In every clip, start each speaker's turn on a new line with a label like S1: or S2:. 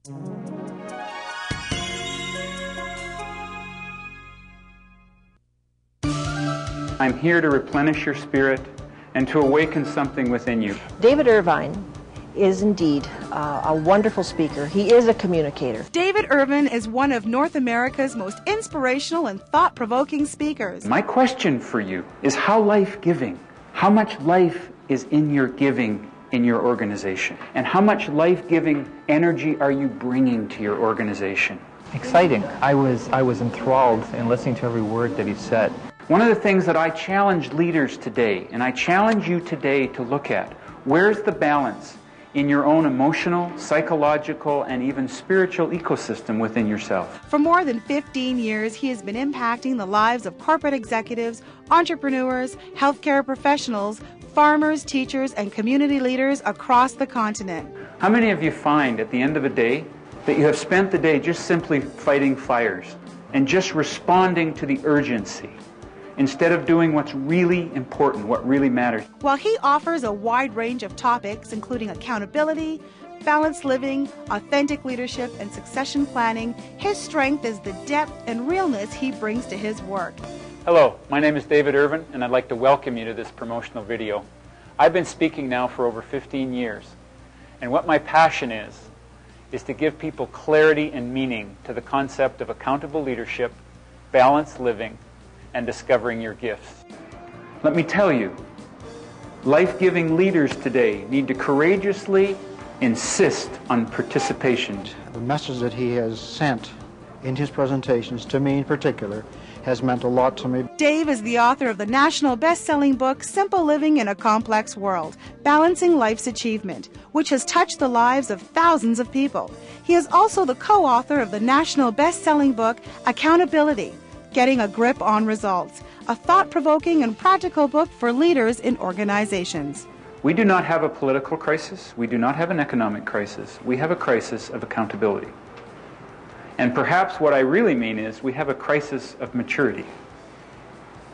S1: I'm here to replenish your spirit and to awaken something within you.
S2: David Irvine is indeed a wonderful speaker. He is a communicator.
S3: David Irvine is one of North America's most inspirational and thought-provoking speakers.
S1: My question for you is how life-giving, how much life is in your giving in your organization? And how much life-giving energy are you bringing to your organization?
S4: Exciting. I was enthralled in listening to every word that he said.
S1: One of the things that I challenge leaders today, and I challenge you today to look at, where's the balance in your own emotional, psychological, and even spiritual ecosystem within yourself?
S3: For more than 15 years, he has been impacting the lives of corporate executives, entrepreneurs, healthcare professionals, farmers, teachers, and community leaders across the continent.
S1: How many of you find at the end of the day that you have spent the day just simply fighting fires and just responding to the urgency, instead of doing what's really important, what really matters?
S3: While he offers a wide range of topics, including accountability, balanced living, authentic leadership, and succession planning, his strength is the depth and realness he brings to his work.
S1: Hello, my name is David Irvine, and I'd like to welcome you to this promotional video. I've been speaking now for over 15 years, and what my passion is to give people clarity and meaning to the concept of accountable leadership, balanced living, and discovering your gifts. Let me tell you, life-giving leaders today need to courageously insist on participation.
S5: The message that he has sent in his presentations, to me in particular, has meant a lot to me.
S3: Dave is the author of the national best-selling book, Simple Living in a Complex World, Balancing Life's Achievement, which has touched the lives of thousands of people. He is also the co-author of the national best-selling book, Accountability, Getting a Grip on Results, a thought-provoking and practical book for leaders in organizations.
S1: We do not have a political crisis. We do not have an economic crisis. We have a crisis of accountability. And perhaps what I really mean is we have a crisis of maturity,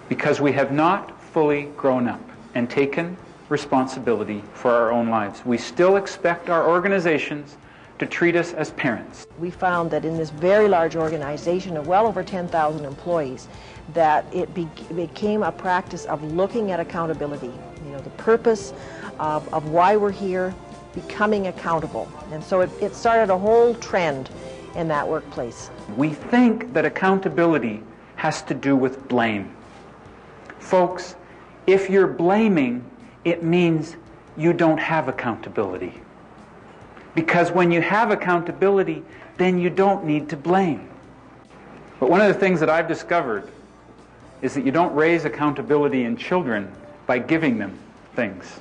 S1: because we have not fully grown up and taken responsibility for our own lives. We still expect our organizations to treat us as parents.
S2: We found that in this very large organization of well over 10,000 employees, that it became a practice of looking at accountability, the purpose of why we're here, becoming accountable. And so it started a whole trend in that workplace.
S1: We think that accountability has to do with blame. Folks, if you're blaming, it means you don't have accountability. Because when you have accountability, then you don't need to blame. But one of the things that I've discovered is that you don't raise accountability in children by giving them things.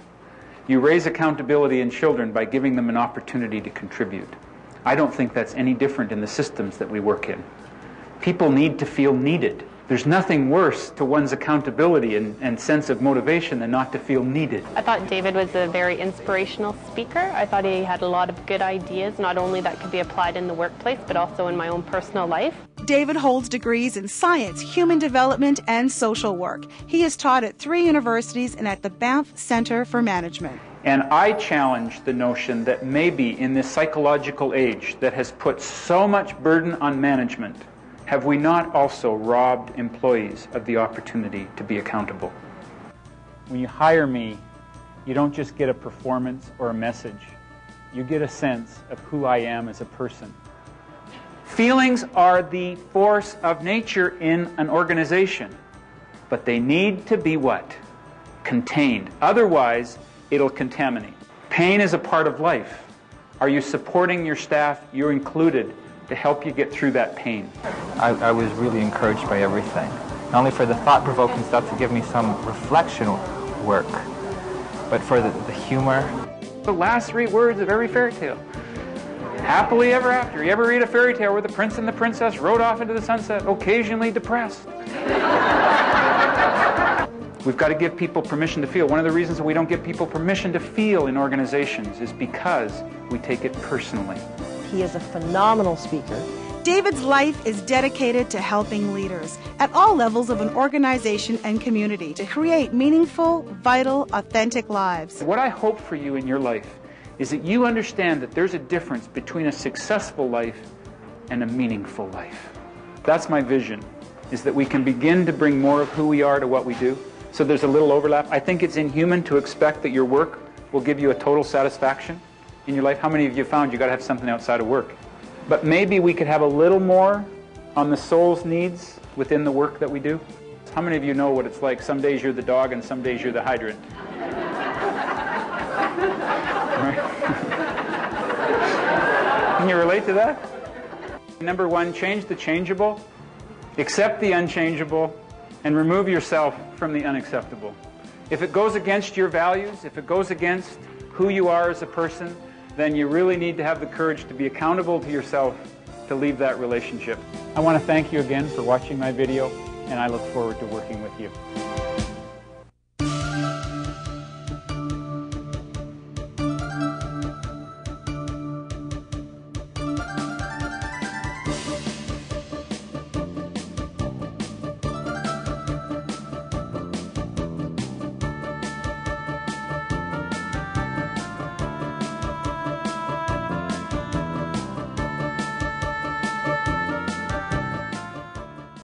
S1: You raise accountability in children by giving them an opportunity to contribute. I don't think that's any different in the systems that we work in. People need to feel needed. There's nothing worse to one's accountability and sense of motivation than not to feel needed.
S6: I thought David was a very inspirational speaker. I thought he had a lot of good ideas, not only that could be applied in the workplace, but also in my own personal life.
S3: David holds degrees in science, human development, and social work. He is taught at 3 universities and at the Banff Center for Management.
S1: And I challenge the notion that maybe in this psychological age that has put so much burden on management, have we not also robbed employees of the opportunity to be accountable? When you hire me, you don't just get a performance or a message. You get a sense of who I am as a person. Feelings are the force of nature in an organization, but they need to be what? Contained. Otherwise, it'll contaminate. Pain is a part of life. Are you supporting your staff? You're included to help you get through that pain.
S4: I was really encouraged by everything. Not only for the thought-provoking stuff to give me some reflection work, but for the humor.
S1: The last 3 words of every fairy tale. Happily ever after. You ever read a fairy tale where the prince and the princess rode off into the sunset, occasionally depressed? We've got to give people permission to feel. One of the reasons that we don't give people permission to feel in organizations is because we take it personally.
S2: He is a phenomenal speaker.
S3: David's life is dedicated to helping leaders at all levels of an organization and community to create meaningful, vital, authentic lives.
S1: What I hope for you in your life is that you understand that there's a difference between a successful life and a meaningful life. That's my vision, is that we can begin to bring more of who we are to what we do. So there's a little overlap. I think it's inhuman to expect that your work will give you a total satisfaction in your life. How many of you found you got to have something outside of work? But maybe we could have a little more on the soul's needs within the work that we do. How many of you know what it's like? Some days you're the dog and some days you're the hydrant. Can you relate to that? Number one, change the changeable, accept the unchangeable, and remove yourself from the unacceptable. If it goes against your values, if it goes against who you are as a person, then you really need to have the courage to be accountable to yourself to leave that relationship. I want to thank you again for watching my video, and I look forward to working with you.